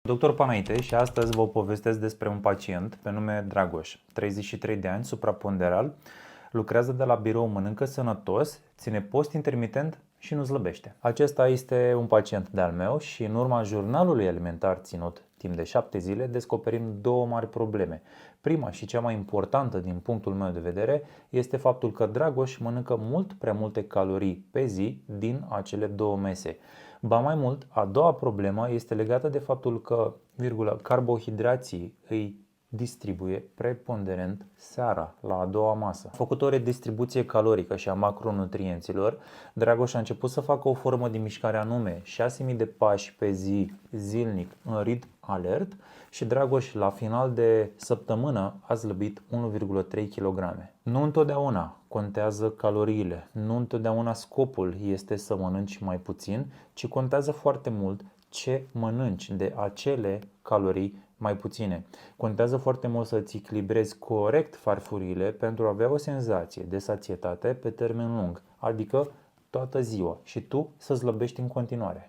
Dr. Panaite și astăzi vă povestesc despre un pacient pe nume Dragoș, 33 de ani, supraponderal, lucrează de la birou, mănâncă sănătos, ține post intermitent și nu slăbește. Acesta este un pacient de-al meu și în urma jurnalului alimentar ținut timp de 7 zile descoperim două mari probleme. Prima și cea mai importantă din punctul meu de vedere este faptul că Dragoș mănâncă mult prea multe calorii pe zi din acele două mese. Ba mai mult, a doua problemă este legată de faptul că, carbohidrații îi distribuie preponderent seara, la a doua masă. A făcut o redistribuție calorică și a macronutrienților. Dragoș a început să facă o formă de mișcare anume 6000 de pași pe zi, zilnic, în ritm alert, și Dragoș la final de săptămână a slăbit 1,3 kg. Nu întotdeauna contează caloriile, nu întotdeauna scopul este să mănânci mai puțin, ci contează foarte mult ce mănânci de acele calorii mai puține. Contează foarte mult să-ți echilibrezi corect farfurile pentru a avea o senzație de sațietate pe termen lung, adică toată ziua, și tu să slăbești în continuare.